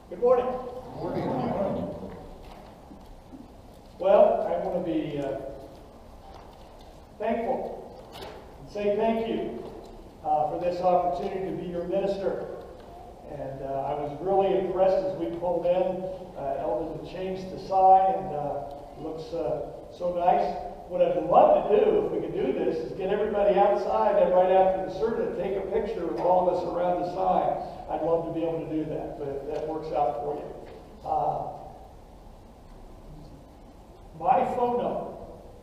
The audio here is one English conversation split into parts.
Good morning. Good morning. Well, I want to be thankful and say thank you for this opportunity to be your minister. And I was really impressed as we pulled in. Eldon had changed the sign and it looks so nice. What I'd love to do, if we could do this, is get everybody outside and right after the sermon and take a picture of all of us around the sign. I'd love to be able to do that, but if that works out for you. My phone number.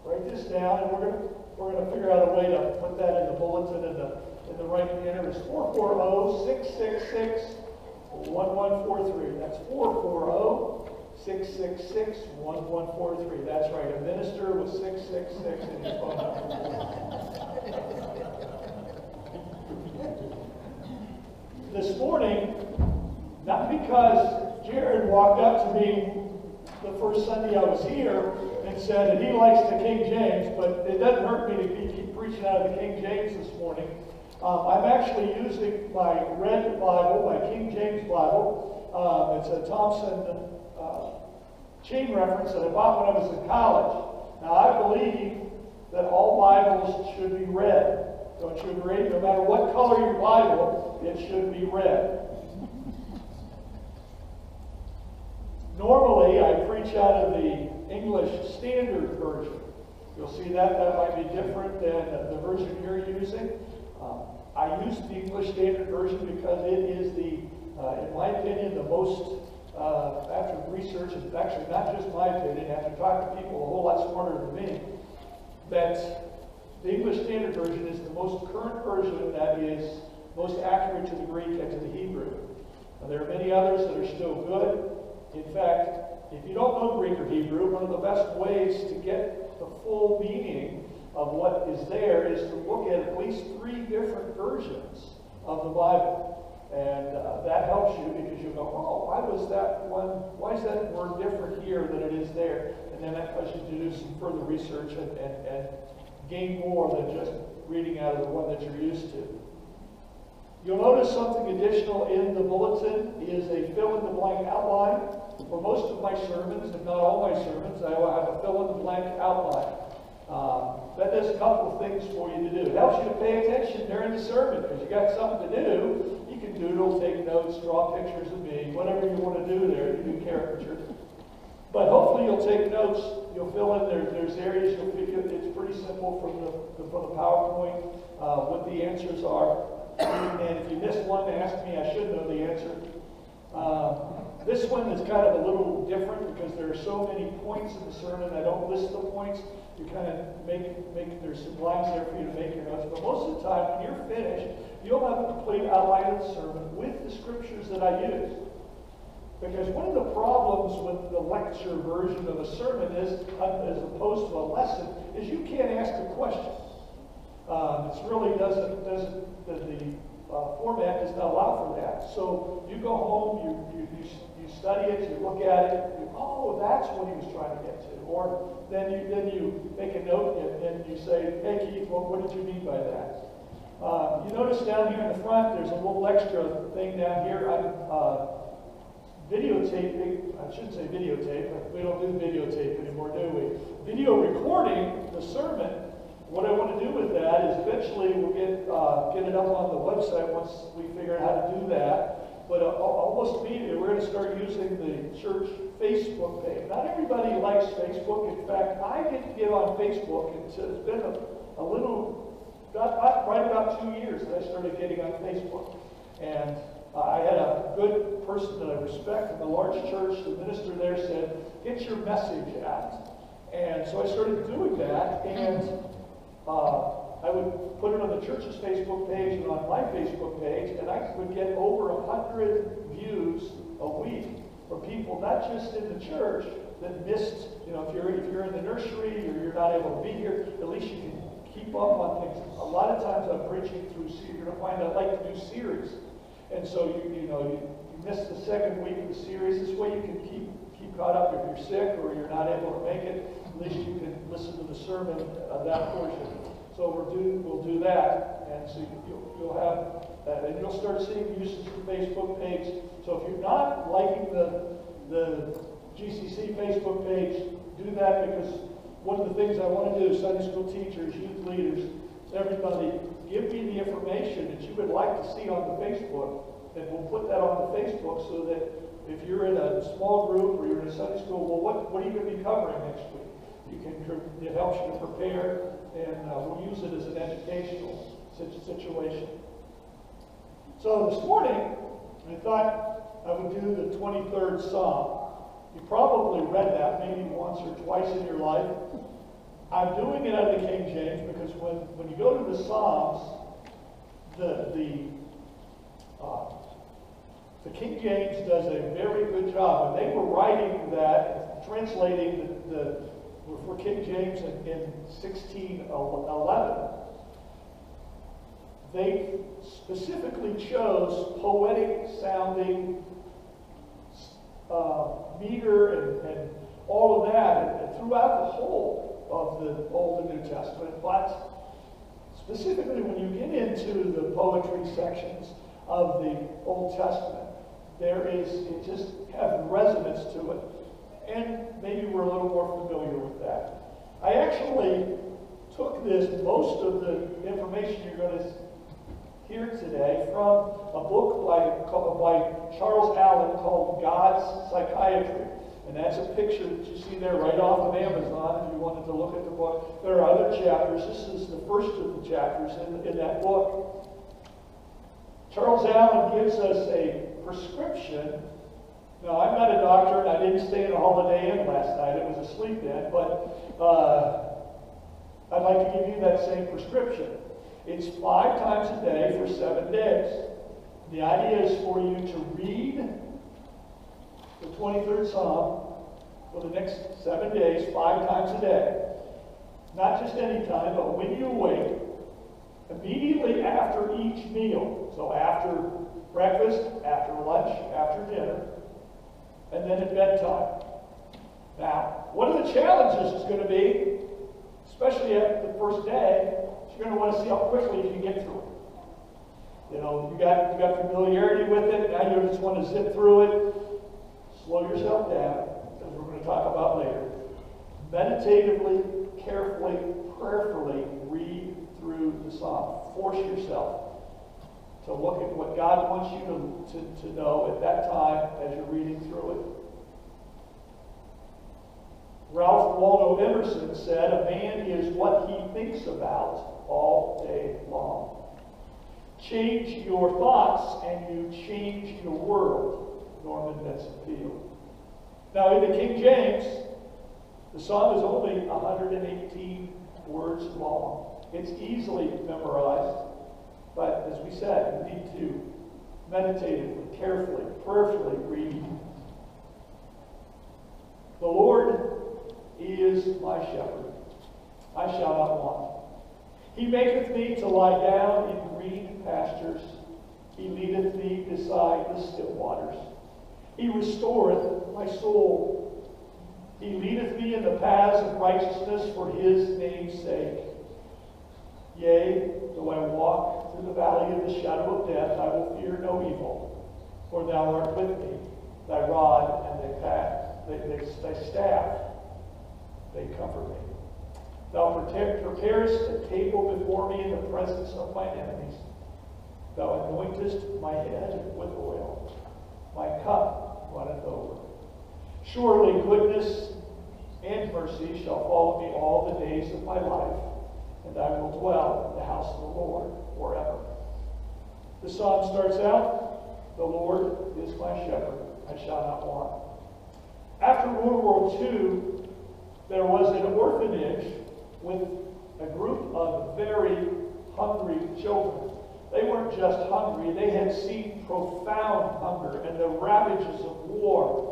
Write this down, and we're gonna figure out a way to put that in the bulletin in the right manner. It's 440-666-1143. That's 440-666-1143. That's right. A minister with 666 in his phone number. This morning, not because Jared walked up to me the first Sunday I was here and said that he likes the King James, but it doesn't hurt me to keep preaching out of the King James this morning. I'm actually using my red Bible, my King James Bible. It's a Thompson chain reference that I bought when I was in college. Now, I believe that all Bibles should be read. Don't you agree? No matter what color your Bible, it should be read. Normally, I preach out of the English Standard Version. You'll see that might be different than the version you're using. I use the English Standard Version because it is in my opinion, the most, after research, and actually not just my opinion, after talking to people a whole lot smarter than me, that the English Standard Version is the most current version that is most accurate to the Greek and to the Hebrew. Now, there are many others that are still good. In fact, if you don't know Greek or Hebrew, one of the best ways to get the full meaning of what is there is to look at least 3 different versions of the Bible. And that helps you because you go, oh, why is that word different here than it is there? And then that causes you to do some further research and gain more than just reading out of the one that you're used to. You'll notice something additional in the bulletin is a fill-in-the-blank outline. For most of my sermons, if not all my sermons, I will have a fill-in-the-blank outline. That does a couple of things for you to do. It helps you to pay attention during the sermon because you got something to do. You can doodle, take notes, draw pictures of me, whatever you want to do there. You do caricature. But hopefully you'll take notes. You'll fill in there's areas you'll figure. It's pretty simple from the PowerPoint what the answers are. And if you missed one, ask me. I should know the answer. This one is kind of a little different because there are so many points in the sermon. I don't list the points. You kind of there's some lines there for you to make your notes. But most of the time, when you're finished, you'll have a complete outline of the sermon with the scriptures that I use. Because one of the problems with the lecture version of a sermon is, as opposed to a lesson, is you can't ask a question. It really doesn't the format does not allow for that. So you go home, you study it, you look at it, oh, that's what he was trying to get to. Or then you make a note and you say, hey Keith, what did you mean by that? You notice down here in the front, there's a little extra thing down here. I'm videotaping, I shouldn't say videotape, but we don't do videotape anymore, do we? Video recording the sermon. What I want to do with that is eventually we'll get it up on the website once we figure out how to do that. But almost immediately we're going to start using the church Facebook page. Not everybody likes Facebook. In fact, I didn't get on Facebook until it's been a little, right about 2 years that I started getting on Facebook. And I had a good person that I respect in the large church. The minister there said, get your message out. And so I started doing that. And I would put it on the church's Facebook page and on my Facebook page, and I would get over 100 views a week from people, not just in the church, that missed, if you're in the nursery or you're not able to be here, at least you can keep up on things. A lot of times I'm preaching through, you're going to find I like to do series. And so you miss the second week of the series. This way you can keep caught up. If you're sick or you're not able to make it, at least you can listen to the sermon of that portion. So we'll do that, and so you'll have and you'll start seeing uses of the Facebook page. So if you're not liking the GCC Facebook page, do that, because one of the things I want to do, Sunday school teachers, youth leaders, everybody, give me the information that you would like to see on the Facebook, and we'll put that on the Facebook so that if you're in a small group or you're in a Sunday school, well, what are you going to be covering next week? It helps you to prepare, and we'll use it as an educational situation. So this morning, I thought I would do the 23rd Psalm. You probably read that maybe once or twice in your life. I'm doing it out of the King James because when you go to the Psalms, the King James does a very good job. When they were writing that, translating for King James in 1611, they specifically chose poetic-sounding meter and all of that, and throughout the whole of the Old and New Testament. But specifically when you get into the poetry sections of the Old Testament, it just has resonance to it. And maybe we're a little more familiar with that. I actually took most of the information you're going to hear today from a book by Charles Allen called God's Psychiatry. And that's a picture that you see there right off of Amazon if you wanted to look at the book. There are other chapters. This is the first of the chapters in that book. Charles Allen gives us a prescription. Now, I'm not a doctor, and I didn't stay in a Holiday Inn last night. It was a sleep in, but I'd like to give you that same prescription. It's 5 times a day for 7 days. The idea is for you to read the 23rd Psalm for the next 7 days, 5 times a day. Not just any time, but when you awake, immediately after each meal. So after breakfast, after lunch, after dinner, and then at bedtime. Now, one of the challenges is going to be, especially after the first day, you're going to want to see how quickly you can get through it. You know, you got familiarity with it, now you just want to zip through it. Slow yourself down, as we're going to talk about later. Meditatively, carefully, prayerfully read through the Psalm. Force yourself to look at what God wants you to know at that time as you're reading through it. Ralph Waldo Emerson said, "A man is what he thinks about all day long." Change your thoughts and you change your world. Norman Vincent Peale. Now, in the King James, the Psalm is only 118 words long. It's easily memorized, but as we said, you need to meditatively, carefully, prayerfully read. The Lord is my shepherd. I shall not want. He maketh me to lie down in green pastures. He leadeth me beside the still waters. He restoreth my soul. He leadeth me in the paths of righteousness for his name's sake. Yea, though I walk through the valley of the shadow of death, I will fear no evil, for thou art with me. Thy rod and thy staff, they comfort me. Thou preparest a table before me in the presence of my enemies. Thou anointest my head with oil. My cup runneth over. Surely goodness and mercy shall follow me all the days of my life, and I will dwell in the house of the Lord forever. The psalm starts out, "The Lord is my shepherd, I shall not want." After World War II, there was an orphanage with a group of very hungry children. They weren't just hungry, they had seen profound hunger and the ravages of war.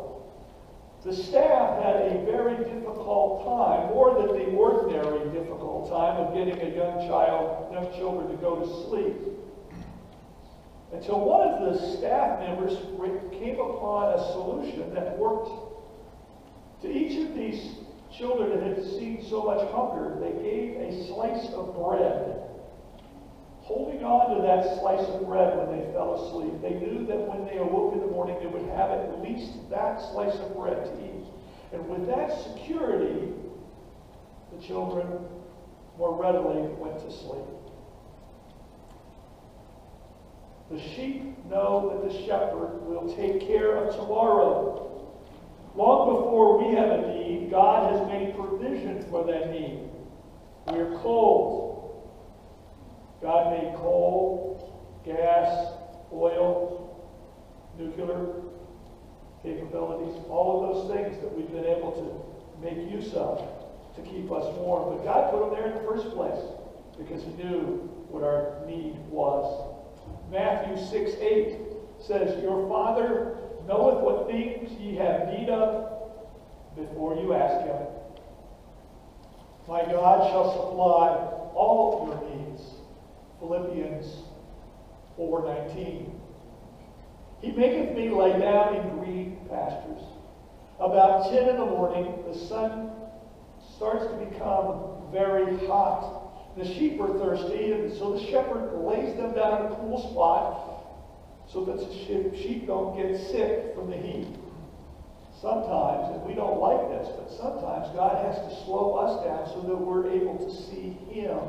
The staff had a very difficult time, more than the ordinary difficult time of getting a young children to go to sleep. Until one of the staff members came upon a solution that worked. To each of these children that had seen so much hunger, they gave a slice of bread, holding on to that slice of bread when they fell asleep. They knew that when they awoke in the morning, they would have at least that slice of bread to eat. And with that security, the children more readily went to sleep. The sheep know that the shepherd will take care of tomorrow. Long before we have a need, God has made provision for that need. We are cold. God made coal, gas, oil, nuclear capabilities, all of those things that we've been able to make use of to keep us warm. But God put them there in the first place because He knew what our need was. Matthew 6:8 says, Your Father knoweth what things ye have need of before you ask Him. My God shall supply all your needs. Philippians 4:19. He maketh me lie down in green pastures. About 10 in the morning, the sun starts to become very hot. The sheep are thirsty, and so the shepherd lays them down in a cool spot so that the sheep don't get sick from the heat. Sometimes, and we don't like this, but sometimes God has to slow us down so that we're able to see Him.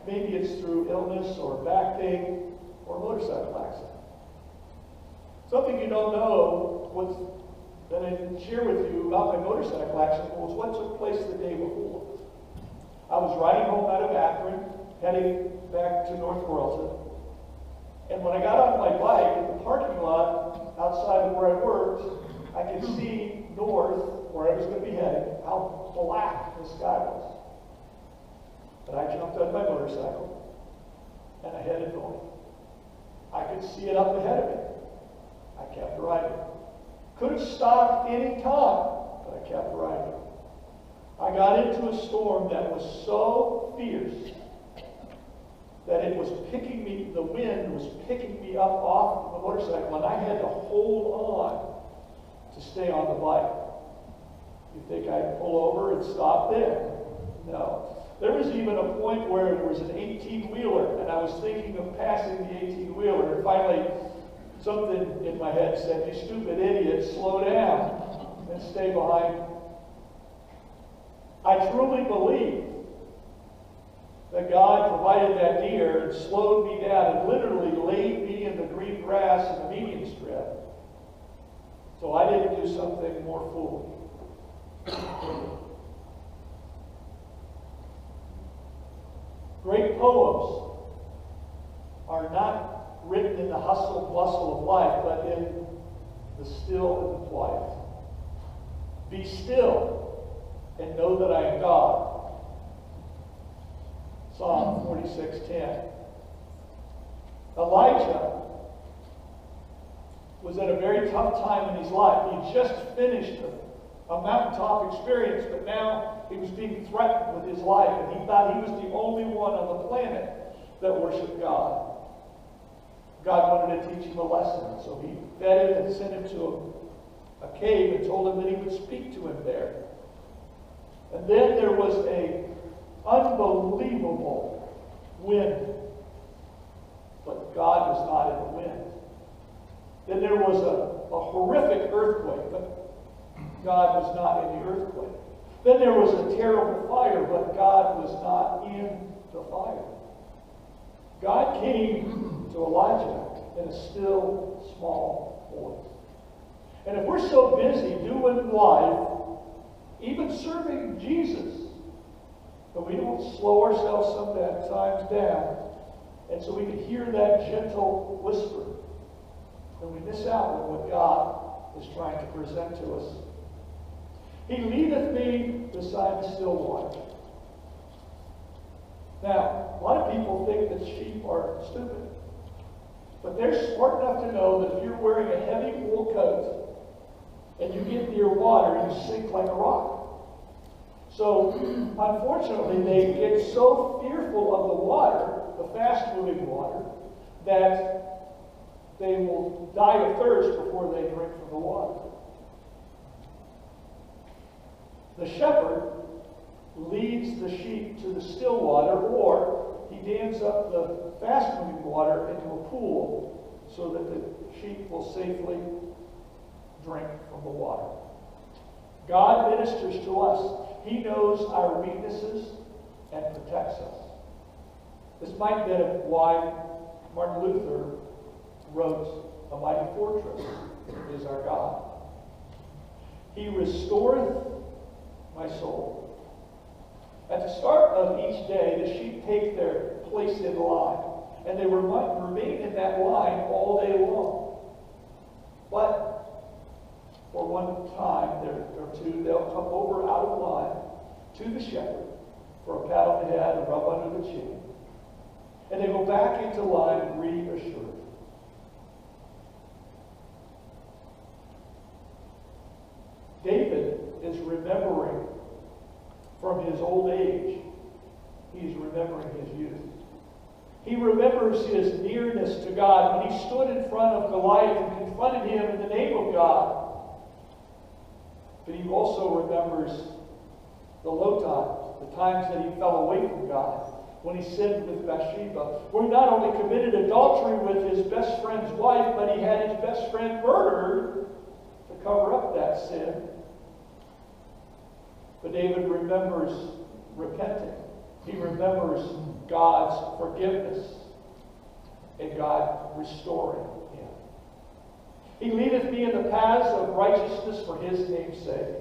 Maybe it's through illness or back pain or motorcycle accident. Something you don't know that I didn't share with you about my motorcycle accident was what took place the day before. I was riding home out of Akron, heading back to North Carrollton. And when I got on my bike in the parking lot outside of where I worked, I could see north, where I was going to be heading, how black the sky was. But I jumped on my motorcycle, and I headed north. I could see it up ahead of me. I kept riding. Could have stopped any time, but I kept riding. I got into a storm that was so fierce that it was picking me, the wind was picking me up off the motorcycle, and I had to hold on to stay on the bike. You think I'd pull over and stop there? No. There was even a point where there was an 18-wheeler, and I was thinking of passing the 18-wheeler, and finally something in my head said, You stupid idiot, slow down and stay behind. I truly believe that God provided that deer and slowed me down and literally laid me in the green grass in the median strip so I didn't do something more foolish. Great poems are not written in the hustle and bustle of life, but in the still and the quiet. Be still and know that I am God. Psalm 46:10. Elijah was at a very tough time in his life. He just finished a mountaintop experience, but now he was being threatened with his life, and he thought he was the only one on the planet that worshiped God. God wanted to teach him a lesson, so he fed him and sent him to a cave and told him that he would speak to him there. And then there was an unbelievable wind, but God was not in the wind. Then there was a horrific earthquake, but God was not in the earthquake. Then there was a terrible fire, but God was not in the fire. God came to Elijah in a still, small voice. And if we're so busy doing life, even serving Jesus, but we don't slow ourselves sometimes down, and so we can hear that gentle whisper, then we miss out on what God is trying to present to us. He leadeth me beside the still water. Now, a lot of people think that sheep are stupid, but they're smart enough to know that if you're wearing a heavy wool coat and you get near water, you sink like a rock. So, unfortunately, they get so fearful of the water, the fast-moving water, that they will die of thirst before they drink from the water. The shepherd leads the sheep to the still water, or he dams up the fast-moving water into a pool so that the sheep will safely drink from the water. God ministers to us. He knows our weaknesses and protects us. This might be why Martin Luther wrote, "A mighty fortress is our God. He restoreth my soul." At the start of each day, the sheep take their place in line, and they remain in that line all day long. But for one time or two, they'll come over out of line to the shepherd for a pat on the head, a rub under the chin, and they go back into line reassured. David is remembering from his old age. He's remembering his youth. He remembers his nearness to God when he stood in front of Goliath and confronted him in the name of God. But he also remembers the low times, the times that he fell away from God, when he sinned with Bathsheba, where he not only committed adultery with his best friend's wife, but he had his best friend murdered to cover up that sin. But David remembers repenting. He remembers God's forgiveness and God restoring him. He leadeth me in the paths of righteousness for his name's sake.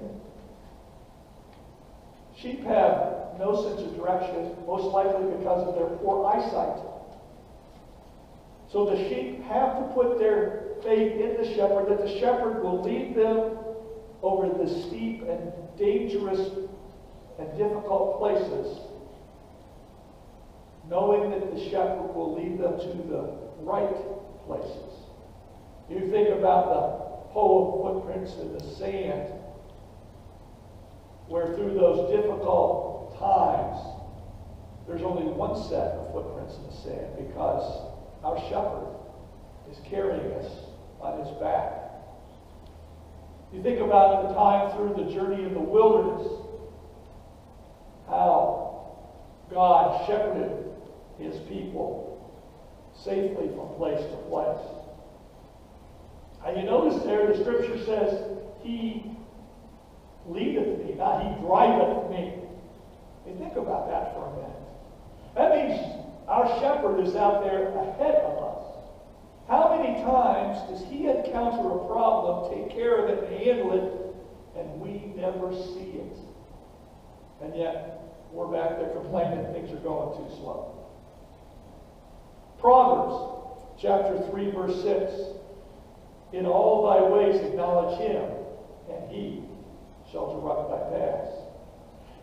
Sheep have no sense of direction, most likely because of their poor eyesight. So the sheep have to put their faith in the shepherd, that the shepherd will lead them over the steep and dangerous and difficult places, knowing that the shepherd will lead them to the right places. You think about the hole of footprints in the sand, where through those difficult times, there's only one set of footprints in the sand, because our shepherd is carrying us on his back. You think about the time through the journey in the wilderness, how God shepherded his people safely from place to place. And you notice there the scripture says, he leadeth me, not he driveth me. You think about that for a minute. That means our shepherd is out there ahead of us. How many times does he encounter a problem, take care of it, and handle it, and we never see it? And yet, we're back there complaining things are going too slow. Proverbs chapter 3, verse 6. In all thy ways acknowledge him, and he shall direct thy paths.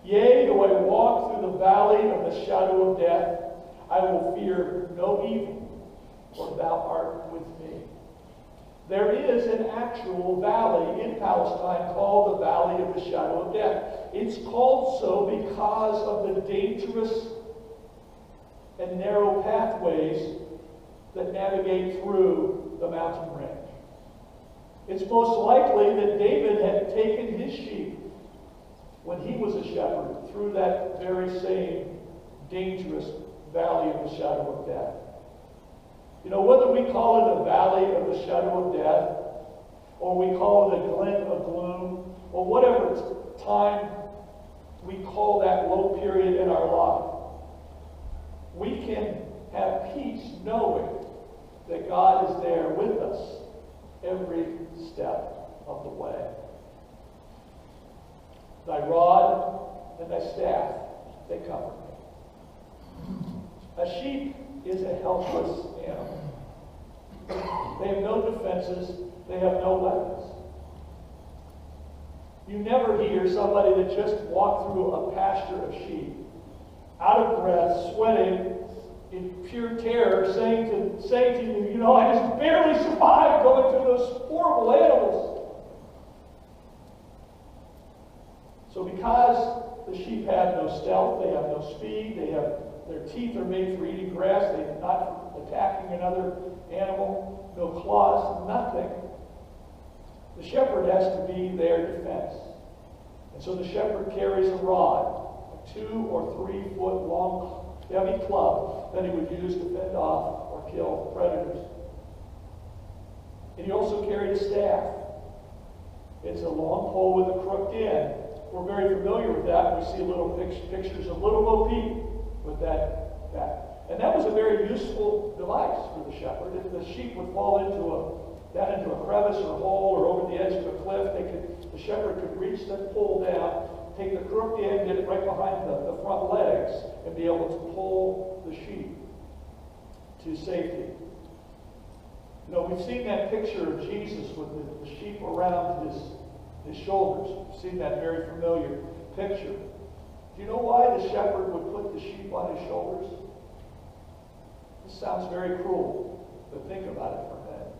Yea, though I walk through the valley of the shadow of death, I will fear no evil, for thou art with me. There is an actual valley in Palestine called the Valley of the Shadow of Death. It's called so because of the dangerous and narrow pathways that navigate through the mountain range. It's most likely that David had taken his sheep when he was a shepherd through that very same dangerous valley of the shadow of death. You know, whether we call it a valley of the shadow of death, or we call it a glen of gloom, or whatever time we call that low period in our life, we can have peace knowing that God is there with us every step of the way. Thy rod and thy staff, they comfort me. A sheep is a helpless animal. They have no defenses. They have no weapons. You never hear somebody that just walked through a pasture of sheep, out of breath, sweating, in pure terror, saying to you, you know, I just barely survived going through those horrible animals. So because the sheep have no stealth, they have no speed, their teeth are made for eating grass, they're not for attacking another animal, no claws, nothing. The shepherd has to be their defense. And so the shepherd carries a rod, a 2 or 3 foot long heavy club that he would use to fend off or kill predators. And he also carried a staff. It's a long pole with a crooked end. We're very familiar with that. We see little pictures of little Bo Peep with that. And that was a very useful device for the shepherd. If the sheep would fall down into a crevice or hole or over the edge of a cliff, the shepherd could reach that pole down, take the crooked end, get it right behind the front legs, and be able to pull the sheep to safety. You know, we've seen that picture of Jesus with the sheep around his shoulders. We've seen that very familiar picture. Do you know why the shepherd would put the sheep on his shoulders? This sounds very cruel, but think about it for a minute.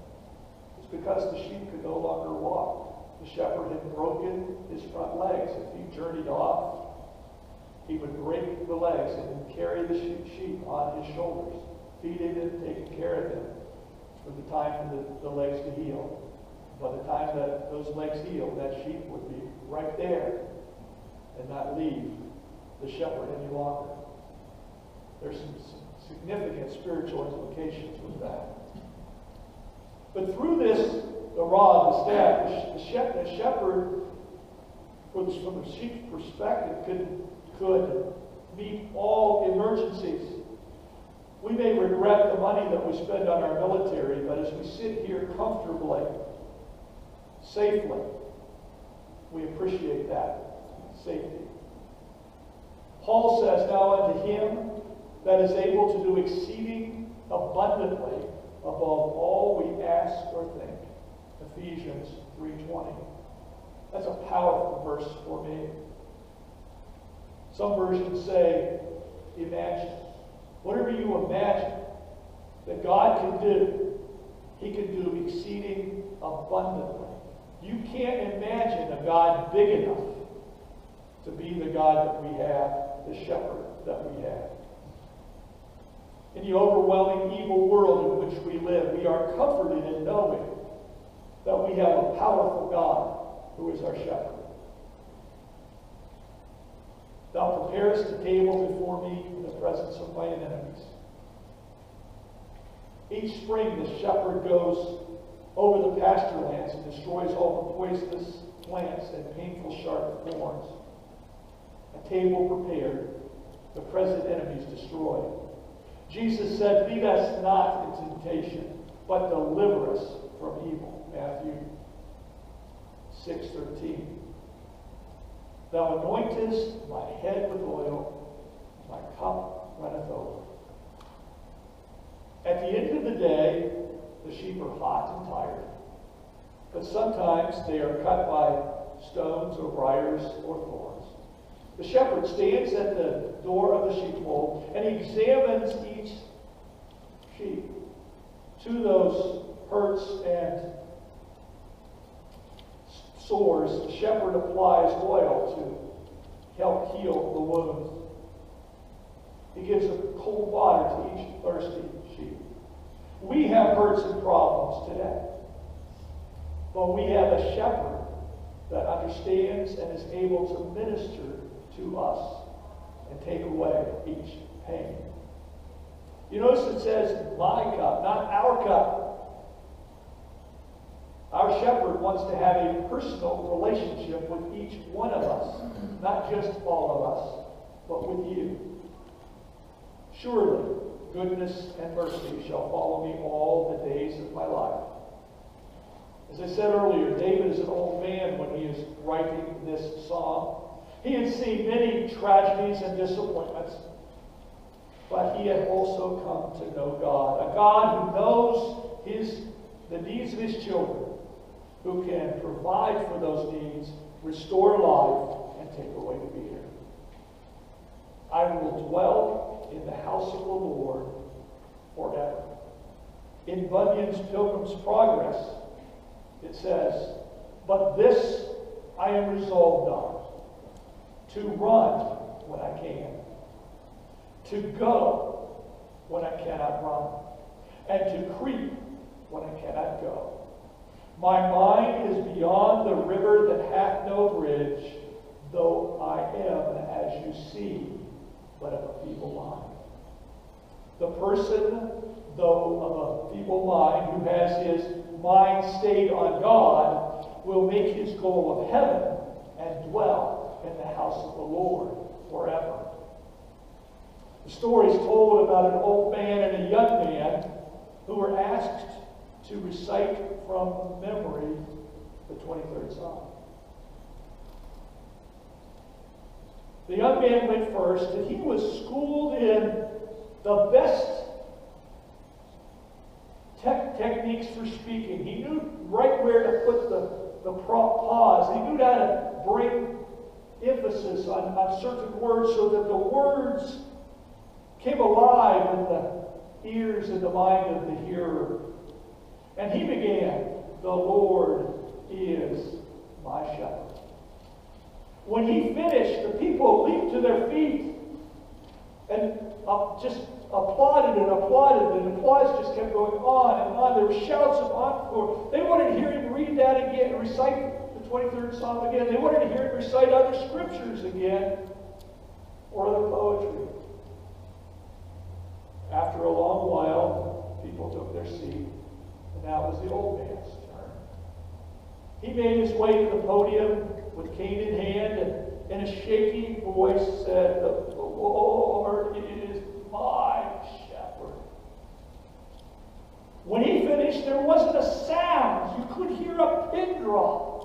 It's because the sheep could no longer walk. The shepherd had broken his front legs. If he journeyed off, he would break the legs and carry the sheep on his shoulders, feeding them, taking care of them for the time for the legs to heal. By the time that those legs healed, that sheep would be right there and not leave the shepherd any longer. There's some significant spiritual implications with that. But through this, the rod, the staff, the shepherd, from the sheep's perspective, could meet all emergencies. We may regret the money that we spend on our military, but as we sit here comfortably, safely, we appreciate that safety. Paul says, now unto him that is able to do exceeding abundantly above all we ask or think. Ephesians 3:20. That's a powerful verse for me. Some versions say, imagine. Whatever you imagine that God can do, he can do exceeding abundantly. You can't imagine a God big enough to be the God that we have, the shepherd that we have. In the overwhelming evil world in which we live, we are comforted in knowing that we have a powerful God who is our shepherd. Thou preparest a table before me in the presence of my enemies. Each spring the shepherd goes over the pasture lands and destroys all the poisonous plants and painful sharp thorns. A table prepared, the present enemies destroyed. Jesus said, lead us not into temptation, but deliver us from evil. Matthew 6:13. Thou anointest my head with oil, my cup runneth over. At the end of the day, the sheep are hot and tired, but sometimes they are cut by stones or briars or thorns. The shepherd stands at the door of the sheepfold and he examines each sheep. To those hurts and sores, the shepherd applies oil to help heal the wounds. He gives a cold water to each thirsty sheep. We have hurts and problems today, but we have a shepherd that understands and is able to minister to us and take away each pain. You notice it says, my cup, not our cup. Our shepherd wants to have a personal relationship with each one of us, not just all of us, but with you. Surely, goodness and mercy shall follow me all the days of my life. As I said earlier, David is an old man when he is writing this psalm. He had seen many tragedies and disappointments, but he had also come to know God, a God who knows the needs of his children, who can provide for those needs, restore life, and take away fear. I will dwell in the house of the Lord forever. In Bunyan's Pilgrim's Progress, it says, but this I am resolved on, to run when I can, to go when I cannot run, and to creep when I cannot go. My mind is beyond the river that hath no bridge, though I am, as you see, but of a feeble mind. The person, though of a feeble mind, who has his mind stayed on God, will make his goal of heaven and dwell in the house of the Lord forever. The story is told about an old man and a young man who were asked to recite from memory the 23rd Psalm. The young man went first, and he was schooled in the best techniques for speaking. He knew right where to put the pause. He knew how to bring emphasis on certain words so that the words came alive in the ears and the mind of the hearer. And he began, "The Lord is my shepherd." When he finished, the people leaped to their feet and just applauded and applauded, and applause just kept going on and on. There were shouts of encore. They wanted to hear him read that again, recite the 23rd Psalm again. They wanted to hear him recite other scriptures again, or other poetry. After a long while, people took their seat, and now it was the old man's turn. He made his way to the podium with cane in hand, and in a shaky voice said, "The Lord is my shepherd." When he finished, there wasn't a sound. You could hear a pin drop.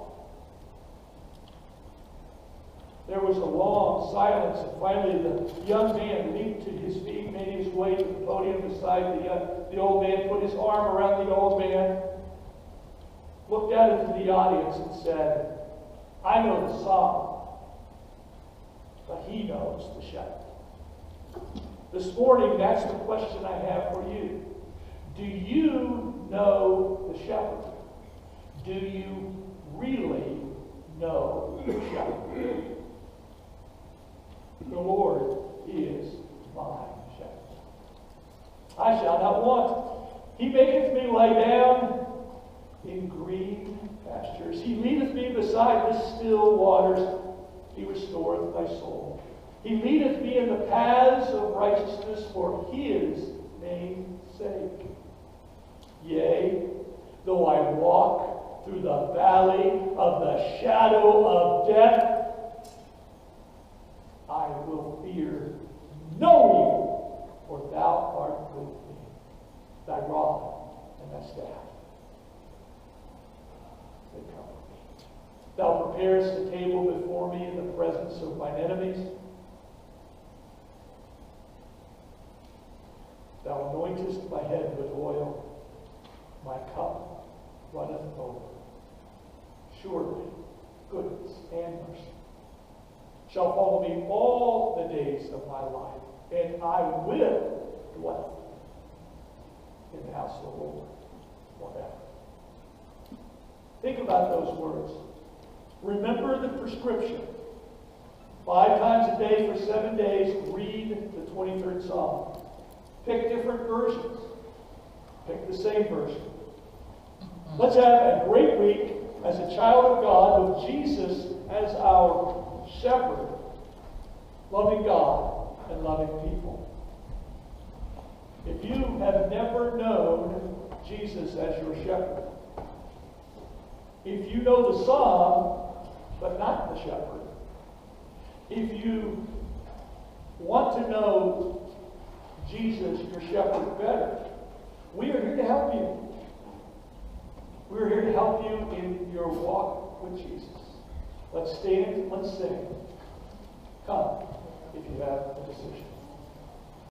There was a long silence, and finally the young man leaped to his feet, made his way to the podium beside the old man, put his arm around the old man, looked out into the audience and said, "I know the psalm, but he knows the shepherd." This morning, that's the question I have for you. Do you know the shepherd? Do you really know the shepherd? The Lord is my shepherd. I shall not want. He maketh me lie down in green pastures. He leadeth me beside the still waters. He restoreth my soul. He leadeth me in the paths of righteousness for his name's sake. Yea, though I walk through the valley of the shadow of death, I will fear no evil, for thou art with me. Thy rod and thy staff, they comfort me. Thou preparest a table before me in the presence of mine enemies. Thou anointest my head with oil. My cup runneth over. Surely goodness and mercy shall follow me all the days of my life, and I will dwell in the house of the Lord forever. Think about those words. Remember the prescription. 5 times a day for 7 days, read the 23rd Psalm. Pick different versions. Pick the same version. Let's have a great week as a child of God with Jesus as our shepherd, loving God and loving people. If you have never known Jesus as your shepherd, if you know the psalm but not the shepherd, if you want to know Jesus, your shepherd, better, we are here to help you. We're here to help you in your walk with Jesus. Let's stand, let's sing. Come, if you have a decision.